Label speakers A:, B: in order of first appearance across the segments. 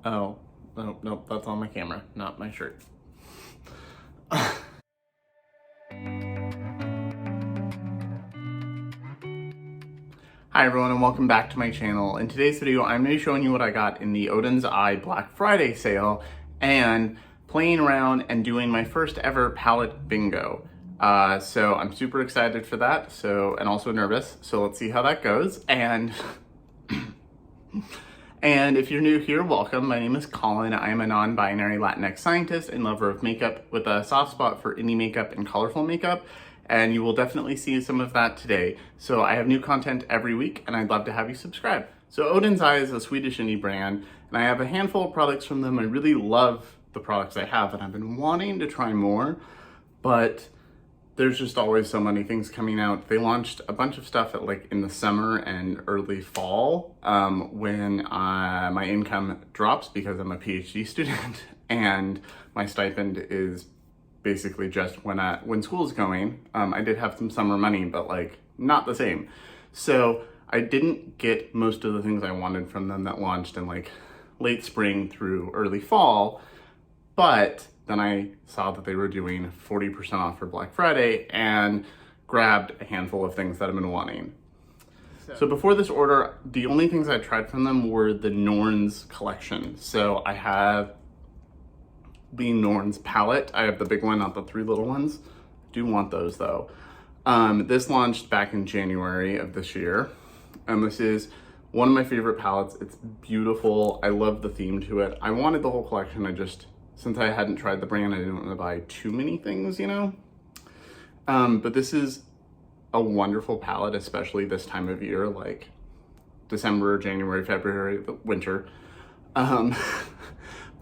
A: Oh, no, nope, that's on my camera, not my shirt. Hi everyone and welcome back to my channel. In today's video, I'm going to be showing you what I got in the Odens Eye Black Friday sale and playing around and doing my first ever palette bingo. So I'm super excited for that, and also nervous, so let's see how that goes. And if you're new here, welcome. My name is Colin. I am a non-binary Latinx scientist and lover of makeup with a soft spot for indie makeup and colorful makeup. And you will definitely see some of that today. So I have new content every week and I'd love to have you subscribe. So Odens Eye is a Swedish indie brand and I have a handful of products from them. I really love the products I have and I've been wanting to try more, but there's just always so many things coming out. They launched a bunch of stuff in the summer and early fall when my income drops because I'm a PhD student and my stipend is basically just when school's going. I did have some summer money, but not the same. So I didn't get most of the things I wanted from them that launched in late spring through early fall, but then I saw that they were doing 40% off for Black Friday and grabbed a handful of things that I've been wanting. So before this order, the only things I tried from them were the Norns collection. So I have the Norns palette. I have the big one, not the three little ones. I do want those though. This launched back in January of this year. And this is one of my favorite palettes. It's beautiful. I love the theme to it. I wanted the whole collection. Since I hadn't tried the brand, I didn't want to buy too many things, you know? But this is a wonderful palette, especially this time of year, like December, January, February, the winter.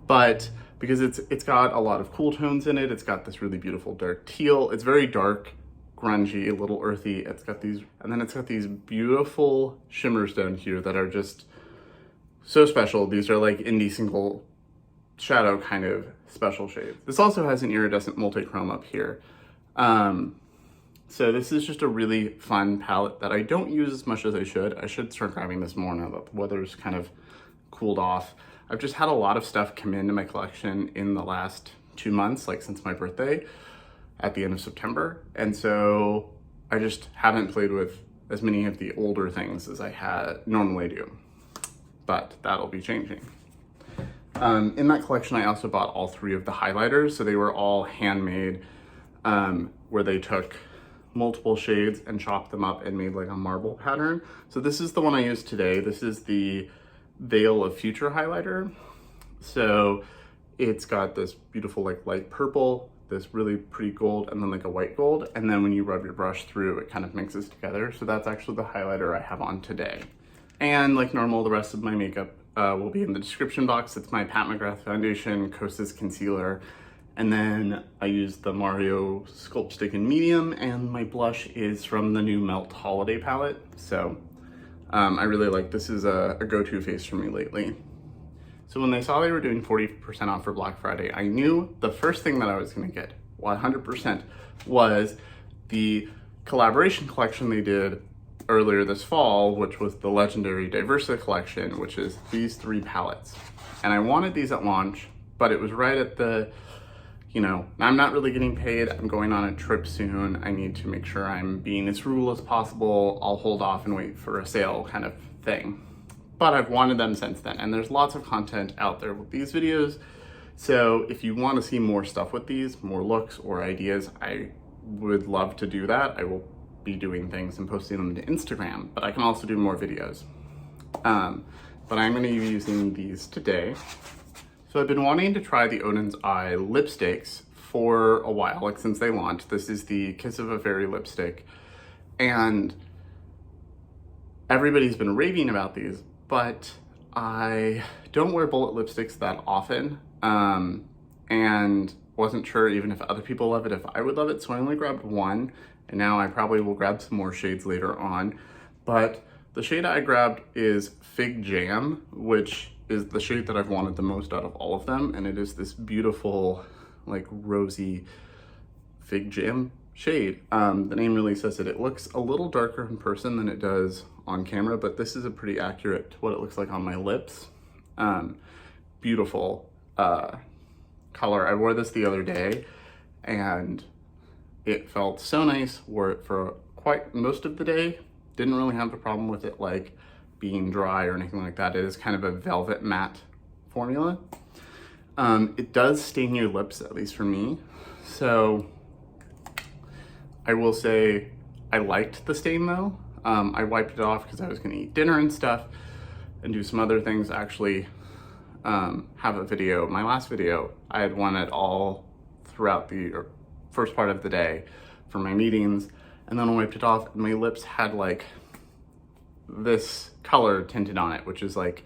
A: But because it's got a lot of cool tones in it. It's got this really beautiful dark teal. It's very dark, grungy, a little earthy. It's got these beautiful shimmers down here that are just so special. These are like indie single shadow kind of special shades. This also has an iridescent multi-chrome up here. So this is just a really fun palette that I don't use as much as I should. I should start grabbing this more now that the weather's kind of cooled off. I've just had a lot of stuff come into my collection in the last 2 months, since my birthday at the end of September. And so I just haven't played with as many of the older things as I normally do, but that'll be changing. In that collection, I also bought all 3 of the highlighters. So they were all handmade, where they took multiple shades and chopped them up and made a marble pattern. So this is the one I used today. This is the Veil of Future highlighter. So it's got this beautiful light purple, this really pretty gold, and then a white gold. And then when you rub your brush through, it kind of mixes together. So that's actually the highlighter I have on today. And like normal, the rest of my makeup will be in the description box. It's my Pat McGrath foundation, Kosas concealer, and then I use the Mario Sculpt Stick in medium, and my blush is from the new Melt Holiday palette. So I really like this. Is a go-to face for me lately. So when they saw they were doing 40% off for Black Friday, I knew the first thing that I was gonna get, 100%, was the collaboration collection they did earlier this fall, which was the legendary Diversa collection, which is these 3 palettes. And I wanted these at launch, but it was right at the, I'm not really getting paid. I'm going on a trip soon. I need to make sure I'm being as frugal as possible. I'll hold off and wait for a sale kind of thing. But I've wanted them since then, and there's lots of content out there with these videos. So if you want to see more stuff with these, more looks or ideas, I would love to do that. I will be doing things and posting them to Instagram, but I can also do more videos. But I'm going to be using these today. So I've been wanting to try the Odens Eye lipsticks for a while, since they launched. This is the Kiss of a Fairy lipstick, and everybody's been raving about these, but I don't wear bullet lipsticks that often, and wasn't sure even if other people love it, if I would love it, so I only grabbed one, and now I probably will grab some more shades later on. But the shade I grabbed is Fig Jam, which is the shade that I've wanted the most out of all of them, and it is this beautiful, rosy Fig Jam shade. The name really says it. It looks a little darker in person than it does on camera, but this is a pretty accurate to what it looks like on my lips. beautiful color. I wore this the other day and it felt so nice. Wore it for quite most of the day. Didn't really have a problem with it like being dry or anything like that. It is kind of a velvet matte formula. It does stain your lips, at least for me. So I will say I liked the stain though. I wiped it off because I was gonna eat dinner and stuff and do some other things. Actually have a video, my last video, I had worn it all throughout the first part of the day for my meetings, and then I wiped it off and my lips had like this color tinted on it, which is like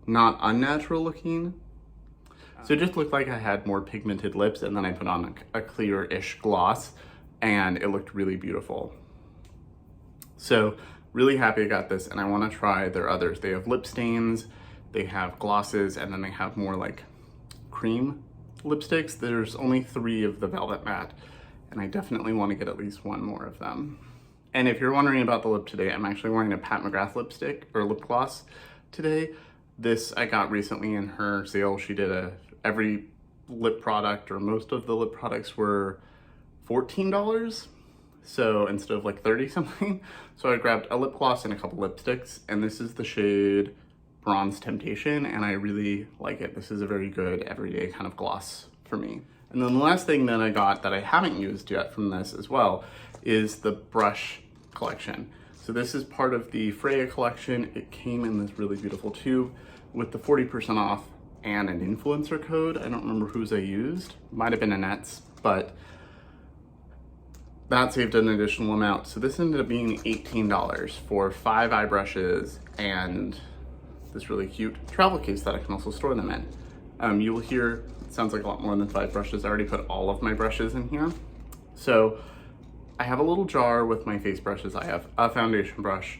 A: not unnatural looking. So it just looked like I had more pigmented lips, and then I put on a clear-ish gloss and it looked really beautiful. So really happy I got this, and I want to try their others. They have lip stains, they have glosses, and then they have more like cream lipsticks. There's only 3 of the Velvet Matte, and I definitely want to get at least 1 more of them. And if you're wondering about the lip today, I'm actually wearing a Pat McGrath lipstick or lip gloss today. This I got recently in her sale. She did every lip product, or most of the lip products, were $14. So instead of like 30 something. So I grabbed a lip gloss and a couple lipsticks, and this is the shade Bronze Temptation, and I really like it. This is a very good everyday kind of gloss for me. And then the last thing that I got that I haven't used yet from this as well is the brush collection. So this is part of the Freya collection. It came in this really beautiful tube with the 40% off and an influencer code. I don't remember whose I used. Might have been Annette's, but that saved an additional amount. So this ended up being $18 for 5 eye brushes and this really cute travel case that I can also store them in. You will hear, it sounds like a lot more than 5 brushes. I already put all of my brushes in here. So I have a little jar with my face brushes. I have a foundation brush,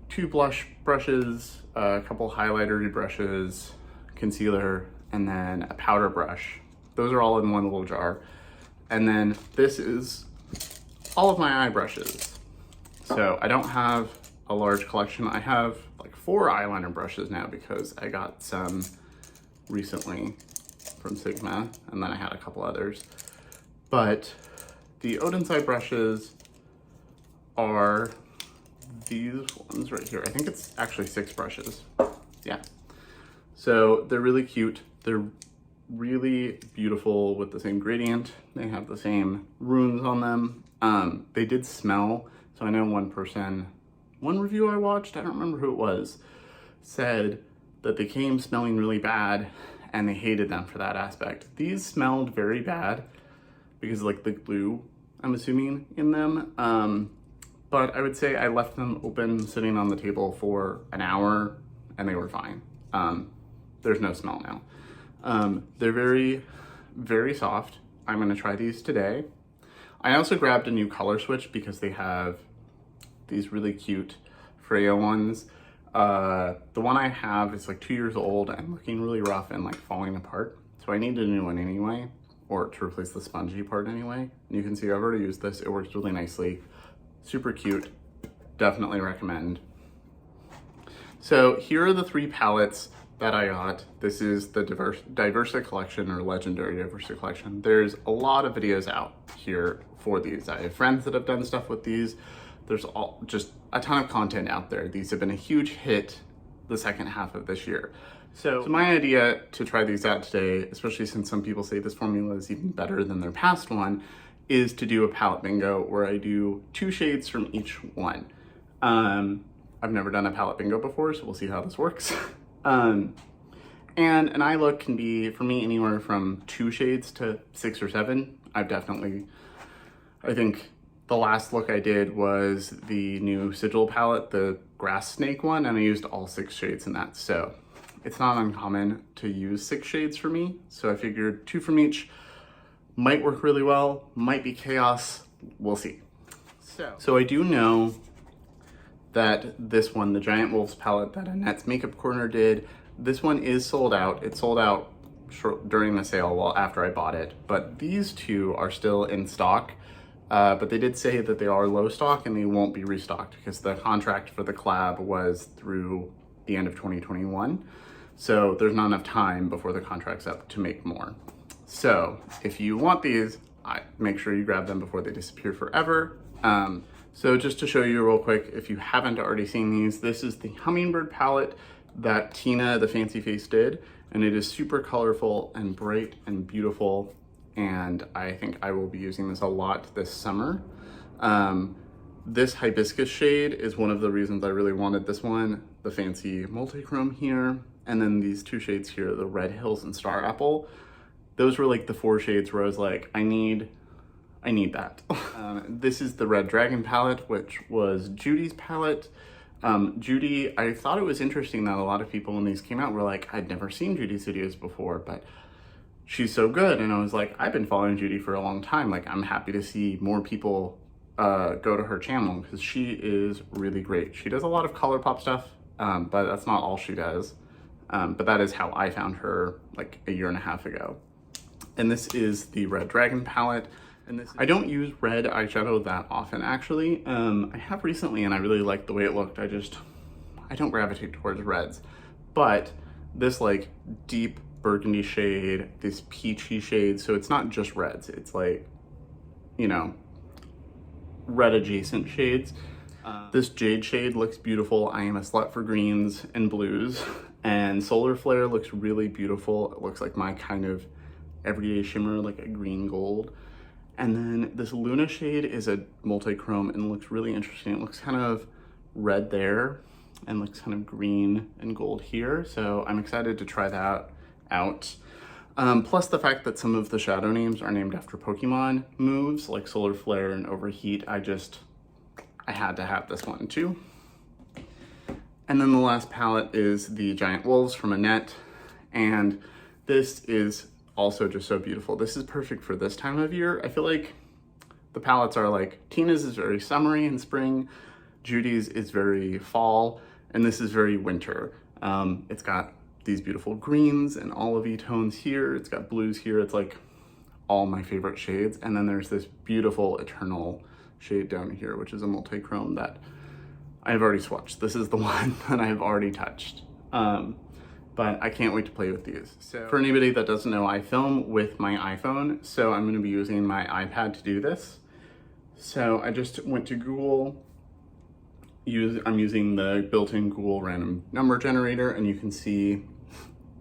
A: 2 blush brushes, a couple highlighter brushes, concealer, and then a powder brush. Those are all in one little jar. And then this is all of my eye brushes. So I don't have a large collection. I have like 4 eyeliner brushes now because I got some recently from Sigma, and then I had a couple others. But the Odens eye brushes are these ones right here. I think it's actually 6 brushes. Yeah. So they're really cute. They're really beautiful with the same gradient. They have the same runes on them. They did smell. So I know one review I watched, I don't remember who it was, said that they came smelling really bad and they hated them for that aspect. These smelled very bad because like the glue, I'm assuming, in them. But I would say I left them open sitting on the table for an hour and they were fine. There's no smell now. They're very, very soft. I'm gonna try these today. I also grabbed a new color switch because they have these really cute Freya ones. The one I have is like 2 years old and looking really rough and like falling apart. So I need a new one anyway, or to replace the spongy part anyway. And you can see I've already used this. It works really nicely. Super cute. Definitely recommend. So here are the 3 palettes that I got. This is the Diversa collection, or Legendary Diversa collection. There's a lot of videos out here for these. I have friends that have done stuff with these. There's just a ton of content out there. These have been a huge hit the second half of this year. So my idea to try these out today, especially since some people say this formula is even better than their past one, is to do a palette bingo where I do 2 shades from each one. I've never done a palette bingo before, so we'll see how this works. And an eye look can be, for me, anywhere from 2 shades to 6 or 7. I think the last look I did was the new Sigil palette, the Grass Snake one, and I used all 6 shades in that. So it's not uncommon to use 6 shades for me. So I figured 2 from each might work really well, might be chaos, we'll see. So I do know that this one, the Giant Wolves palette that Annette's Makeup Corner did, this one is sold out. It sold out during the sale, well, after I bought it, but these 2 are still in stock. But they did say that they are low stock and they won't be restocked because the contract for the collab was through the end of 2021. So there's not enough time before the contract's up to make more. So if you want these, make sure you grab them before they disappear forever. So just to show you real quick, if you haven't already seen these, this is the Hummingbird palette that Tina, the Fancy Face, did. And it is super colorful and bright and beautiful. And I think I will be using this a lot this summer. This hibiscus shade is one of the reasons I really wanted this one, the fancy multi-chrome here. And then these two shades here, the Red Hills and Star Apple. Those were like the 4 shades where I was like, I need that. This is the Red Dragon palette, which was Judy's palette. Judy, I thought it was interesting that a lot of people when these came out were like, I'd never seen Judy's videos before, but she's so good. And I was like, I've been following Judy for a long time. Like, I'm happy to see more people go to her channel because she is really great. She does a lot of ColourPop stuff, but that's not all she does. But that is how I found her like a year and a half ago. And this is the Red Dragon palette. And this, I don't use red eyeshadow that often actually. I have recently and I really liked the way it looked. I don't gravitate towards reds. But this like deep burgundy shade, this peachy shade, so it's not just reds, it's like, you know, red adjacent shades. This jade shade looks beautiful. I am a slut for greens and blues. And Solar Flare looks really beautiful. It looks like my kind of everyday shimmer, like a green gold. And then this Luna shade is a multi-chrome and looks really interesting. It looks kind of red there and looks kind of green and gold here. So I'm excited to try that out. Plus the fact that some of the shadow names are named after Pokemon moves like Solar Flare and Overheat. I had to have this one too. And then the last palette is the Giant Wolves from Annette. And this is also just so beautiful. This is perfect for this time of year. I feel like the palettes are like, Tina's is very summery and spring, Judy's is very fall, and this is very winter. It's got these beautiful greens and olivey tones here. It's got blues here. It's like all my favorite shades. And then there's this beautiful Eternal shade down here, which is a multi-chrome that I've already swatched. This is the one that I've already touched. But I can't wait to play with these. So for anybody that doesn't know, I film with my iPhone, so I'm gonna be using my iPad to do this. So I just went to Google. I'm using the built-in Google random number generator, and you can see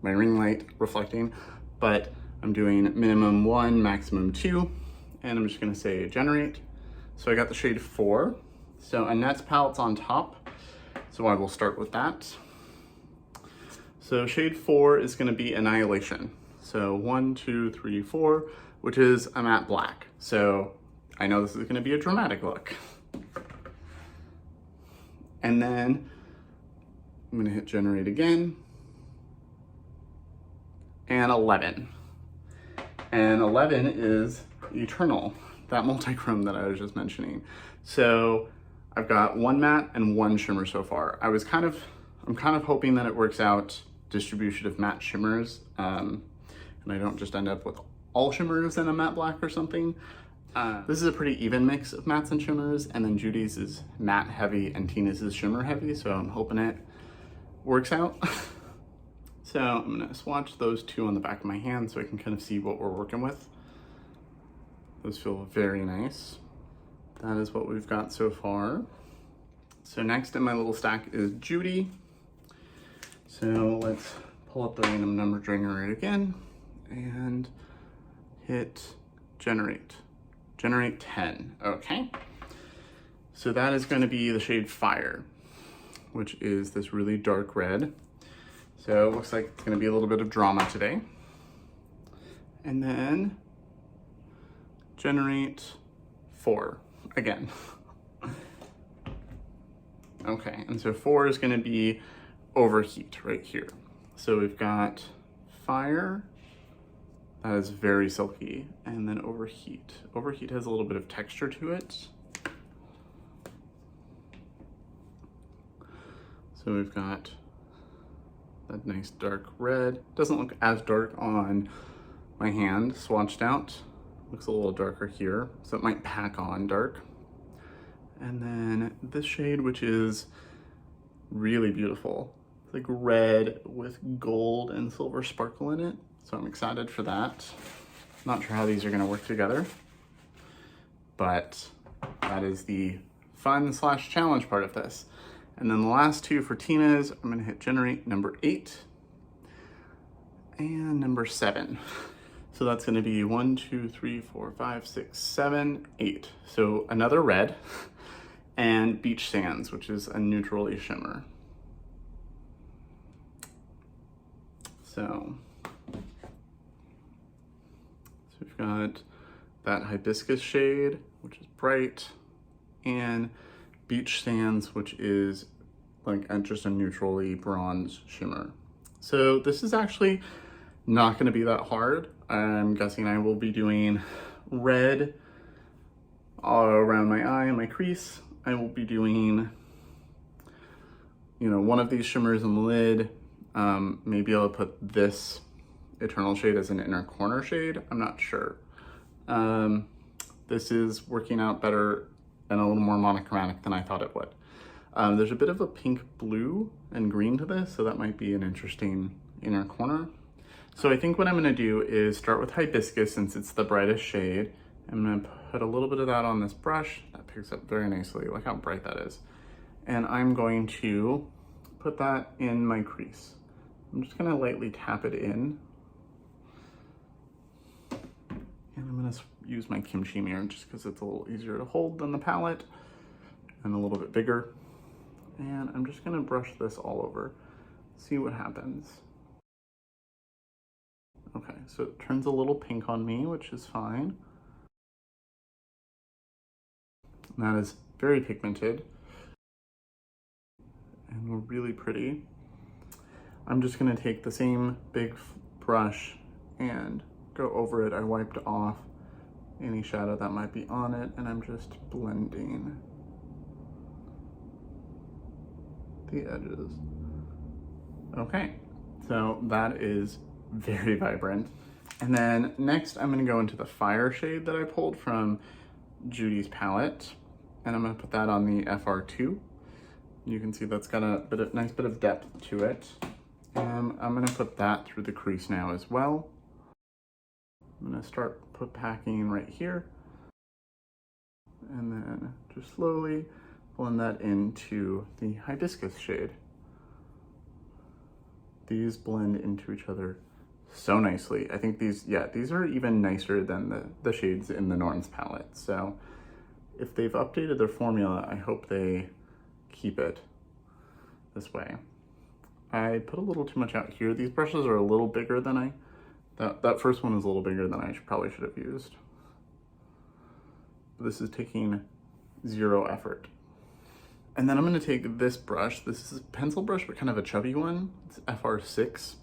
A: my ring light reflecting, but I'm doing minimum 1, maximum 2, and I'm just gonna say generate. So I got the shade 4. So Annette's palette's on top, so I will start with that. So shade 4 is gonna be Annihilation. So 1, 2, 3, 4, which is a matte black. So I know this is gonna be a dramatic look. And then I'm gonna hit generate again. And 11. And 11 is Eternal, that multi-chrome that I was just mentioning. So I've got 1 matte and 1 shimmer so far. I'm kind of hoping that it works out distribution of matte shimmers, and I don't just end up with all shimmers in a matte black or something. This is a pretty even mix of mattes and shimmers, and then Judy's is matte heavy and Tina's is shimmer heavy, so I'm hoping it works out. So I'm gonna swatch those two on the back of my hand so I can kind of see what we're working with. Those feel very nice. That is what we've got so far. So next in my little stack is Judy. So let's pull up the random number generator again and hit generate. Generate 10, okay. So that is gonna be the shade Fire, which is this really dark red. So it looks like it's gonna be a little bit of drama today. And then generate 4 again. Okay, and so 4 is gonna be Overheat right here. So we've got Fire, that is very silky, and then Overheat. Overheat has a little bit of texture to it. So we've got that nice dark red. Doesn't look as dark on my hand, swatched out. Looks a little darker here, so it might pack on dark. And then this shade, which is really beautiful. like red with gold and silver sparkle in it. So I'm excited for that. Not sure how these are gonna work together, but that is the fun / challenge part of this. And then the last two for Tina's, I'm gonna hit generate number 8 and number 7. So that's gonna be 1, 2, 3, 4, 5, 6, 7, 8. So another red and Beach Sands, which is a neutrally shimmer. So we've got that hibiscus shade, which is bright, and Beach Sands, which is like just a neutrally bronze shimmer. So this is actually not going to be that hard. I'm guessing I will be doing red all around my eye and my crease. I will be doing, you know, one of these shimmers in the lid. Maybe I'll put this Eternal shade as an inner corner shade. I'm not sure. This is working out better and a little more monochromatic than I thought it would. There's a bit of a pink, blue, and green to this, so that might be an interesting inner corner. So I think what I'm gonna do is start with hibiscus since it's the brightest shade. I'm gonna put a little bit of that on this brush. That picks up very nicely. Look how bright that is. And I'm going to put that in my crease. I'm just gonna lightly tap it in. And I'm gonna use my kimchi mirror just because it's a little easier to hold than the palette and a little bit bigger. And I'm just gonna brush this all over, see what happens. Okay, so it turns a little pink on me, which is fine. And that is very pigmented and really pretty. I'm just gonna take the same big brush and go over it. I wiped off any shadow that might be on it, and I'm just blending the edges. Okay, so that is very vibrant. And then next I'm gonna go into the fire shade that I pulled from Judy's palette, and I'm gonna put that on the FR2. You can see that's got a nice bit of depth to it. I'm gonna put that through the crease now as well. I'm gonna start packing right here, and then just slowly blend that into the hibiscus shade. These blend into each other so nicely. I think these are even nicer than the shades in the Norns palette. So if they've updated their formula, I hope they keep it this way. I put a little too much out here. These brushes are a little bigger than that first one is a little bigger than I probably should have used. But this is taking 0 effort. And then I'm gonna take this brush. This is a pencil brush, but kind of a chubby one. It's FR6.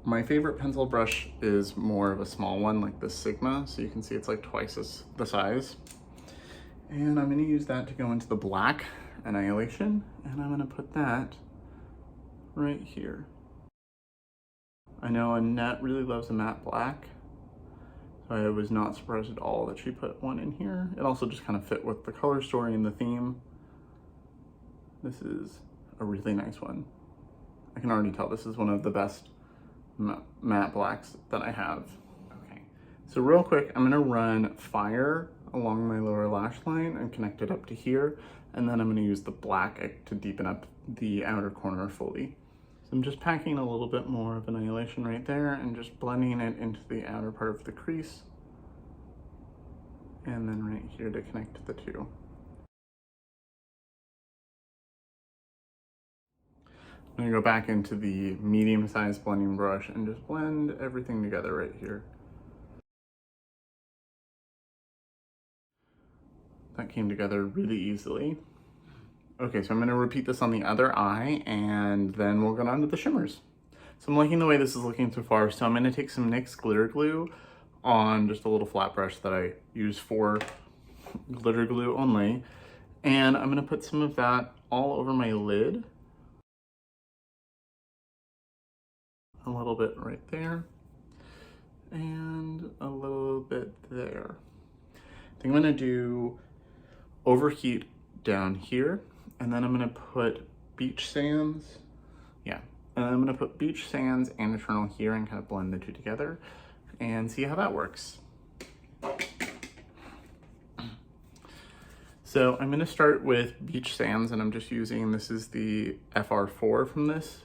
A: My favorite pencil brush is more of a small one, like the Sigma. So you can see it's like twice the size. And I'm gonna use that to go into the black Annihilation. And I'm gonna put that right here. I know Annette really loves a matte black. So I was not surprised at all that she put one in here. It also just kind of fit with the color story and the theme. This is a really nice one. I can already tell this is one of the best matte blacks that I have. Okay, so real quick, I'm gonna run Fire along my lower lash line and connect it up to here. And then I'm gonna use the black to deepen up the outer corner fully. So I'm just packing a little bit more of Annihilation right there and just blending it into the outer part of the crease. And then right here to connect the two. I'm gonna go back into the medium-sized blending brush and just blend everything together right here. That came together really easily. Okay, so I'm gonna repeat this on the other eye and then we'll go on to the shimmers. So I'm liking the way this is looking so far. So I'm gonna take some NYX glitter glue on just a little flat brush that I use for glitter glue only. And I'm gonna put some of that all over my lid. A little bit right there. And a little bit there. I think I'm gonna do Overheat down here. And then I'm gonna put Beach Sands. Yeah, and I'm gonna put Beach Sands and Eternal here and kind of blend the two together and see how that works. So I'm gonna start with Beach Sands, and I'm just using, this is the FR4 from this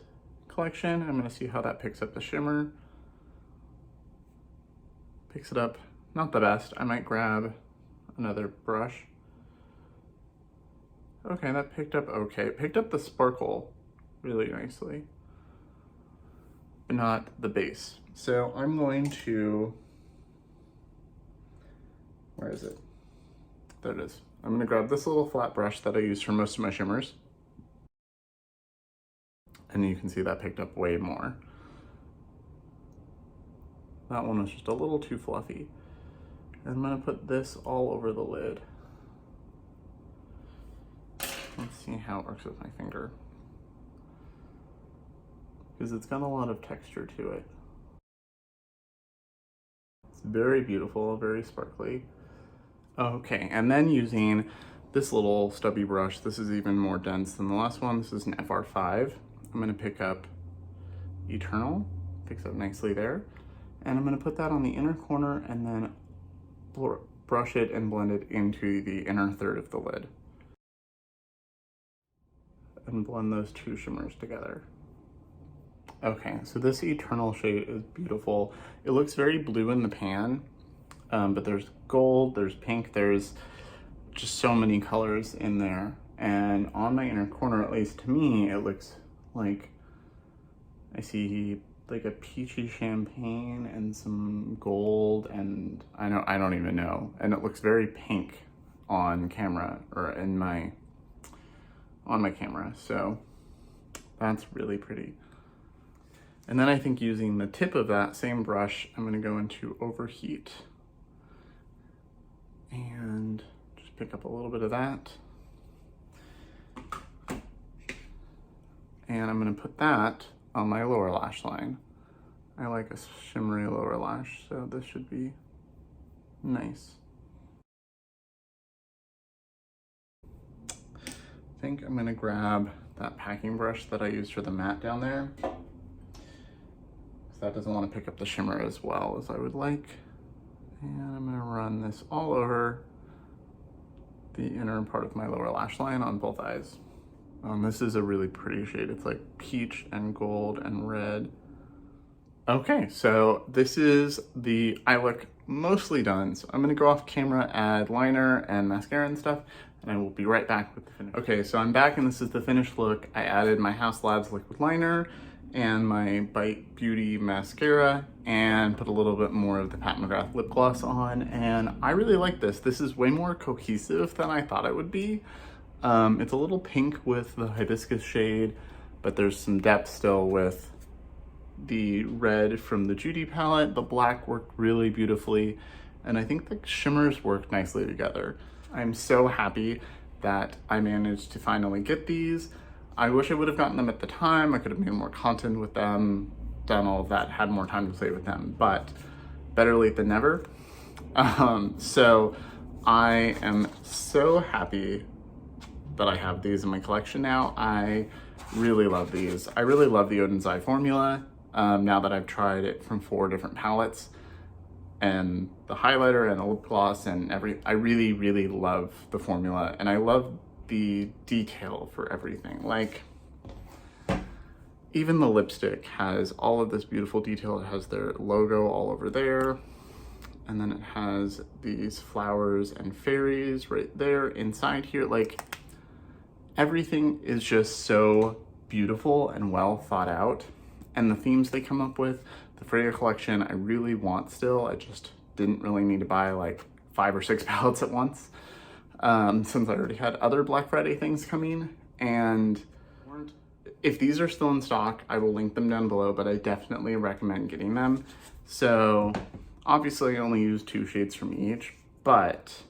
A: collection. I'm gonna see how that picks up the shimmer. Picks it up, not the best. I might grab another brush. Okay, that picked up okay. It picked up the sparkle really nicely, but not the base. So I'm going to, where is it? There it is. I'm gonna grab this little flat brush that I use for most of my shimmers. And you can see that picked up way more. That one was just a little too fluffy. And I'm gonna put this all over the lid. Let's see how it works with my finger. Because it's got a lot of texture to it. It's very beautiful, very sparkly. Okay, and then using this little stubby brush, this is even more dense than the last one. This is an FR5. I'm gonna pick up Eternal, picks up nicely there. And I'm gonna put that on the inner corner and then brush it and blend it into the inner third of the lid. And blend those two shimmers together. Okay, so this Eternal shade is beautiful. It looks very blue in the pan, but there's gold, there's pink, there's just so many colors in there. And on my inner corner, at least to me, it looks like I see like a peachy champagne and some gold, and I don't even know. And it looks very pink on camera, or on my camera. So that's really pretty. And then I think using the tip of that same brush, I'm gonna go into Overheat and just pick up a little bit of that. And I'm gonna put that on my lower lash line. I like a shimmery lower lash, so this should be nice. I think I'm gonna grab that packing brush that I used for the matte down there, because that doesn't want to pick up the shimmer as well as I would like. And I'm gonna run this all over the inner part of my lower lash line on both eyes. This is a really pretty shade. It's like peach and gold and red. Okay, so this is the eye look mostly done. So I'm gonna go off camera, add liner and mascara and stuff, and I will be right back with the finish. Okay, so I'm back and this is the finished look. I added my Haus Labs liquid liner and my Bite Beauty mascara and put a little bit more of the Pat McGrath lip gloss on, and I really like this. This is way more cohesive than I thought it would be. It's a little pink with the hibiscus shade, but there's some depth still with the red from the Judy palette. The black worked really beautifully, and I think the shimmers worked nicely together. I'm so happy that I managed to finally get these. I wish I would have gotten them at the time. I could have made more content with them, done all of that, had more time to play with them, but better late than never. So I am so happy that I have these in my collection now. I really love these. I really love the Odens eye formula now that I've tried it from 4 different palettes, and the highlighter and the lip gloss and I really, really love the formula, and I love the detail for everything. Like, even the lipstick has all of this beautiful detail. It has their logo all over there, and then it has these flowers and fairies right there inside here. Like, everything is just so beautiful and well thought out. And the themes they come up with, the Freya collection, I really want still. I just didn't really need to buy like 5 or 6 palettes at once, since I already had other Black Friday things coming. And if these are still in stock, I will link them down below, but I definitely recommend getting them. So obviously I only use 2 shades from each, but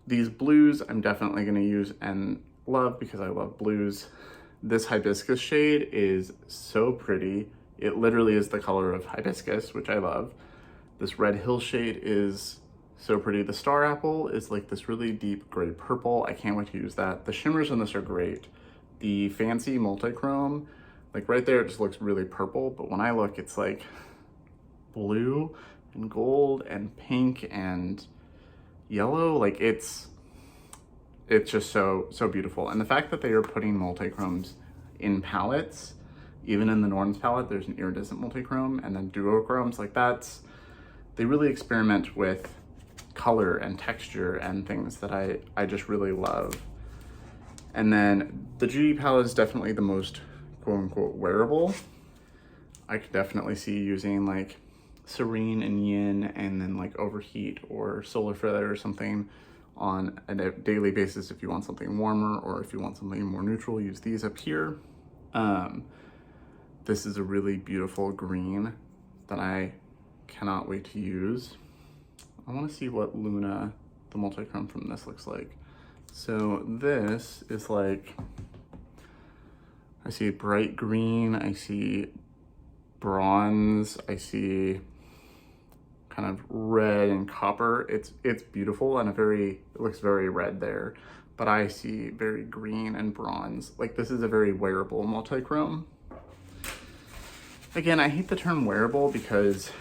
A: these blues I'm definitely gonna use and love because I love blues. This hibiscus shade is so pretty. It literally is the color of hibiscus, which I love. This Red Hill shade is so pretty. The Star Apple is like this really deep gray purple. I can't wait to use that. The shimmers in this are great. the fancy multi-chrome, like right there, it just looks really purple. But when I look, it's like blue and gold and pink and yellow. Like it's just so beautiful. And the fact that they are putting multi-chromes in palettes, even in the Norns palette, there's an iridescent multi-chrome and then duochromes, like they really experiment with color and texture and things that I just really love. And then the Judy palette is definitely the most quote unquote wearable. I could definitely see using like Serene and Yin and then like Overheat or Solar Flare or something on a daily basis. If you want something warmer or if you want something more neutral, use these up here. This is a really beautiful green that I cannot wait to use. I want to see what Luna, the multi-chrome from this, looks like. So this is like, I see bright green, I see bronze, I see kind of red and copper. It's beautiful and it looks very red there, but I see very green and bronze. Like this is a very wearable multi-chrome. Again, I hate the term wearable because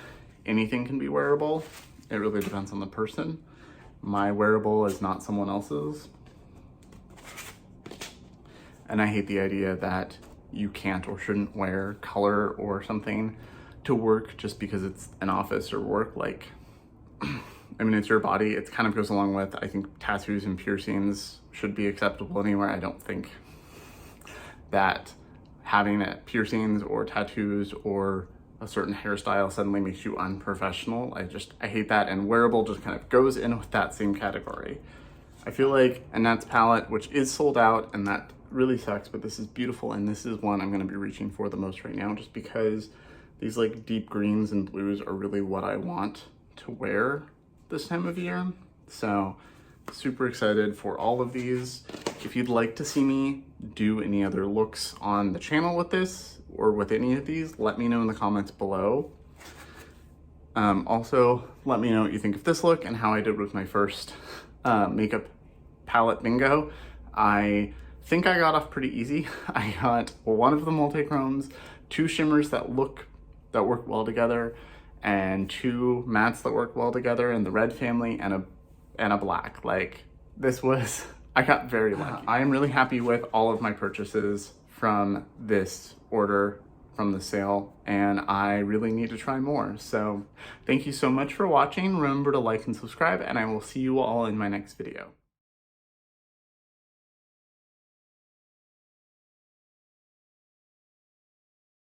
A: anything can be wearable. It really depends on the person. My wearable is not someone else's. And I hate the idea that you can't or shouldn't wear color or something to work just because it's an office or work. Like, I mean, it's your body. It kind of goes along with, I think tattoos and piercings should be acceptable anywhere. I don't think that having piercings or tattoos or a certain hairstyle suddenly makes you unprofessional. I hate that, and wearable just kind of goes in with that same category. I feel like Annette's palette, which is sold out, and that really sucks, but this is beautiful, and this is one I'm gonna be reaching for the most right now, just because these like deep greens and blues are really what I want to wear this time of year. So super excited for all of these. If you'd like to see me do any other looks on the channel with this or with any of these, let me know in the comments below. Also, let me know what you think of this look and how I did with my first makeup palette bingo. I think I got off pretty easy. I got one of the multi-chromes, 2 shimmers that work well together, and 2 mattes that work well together in the red family, and a black. Like, this was, I got very lucky. I am really happy with all of my purchases from this order, from the sale, and I really need to try more. So thank you so much for watching. Remember to like and subscribe, and I will see you all in my next video.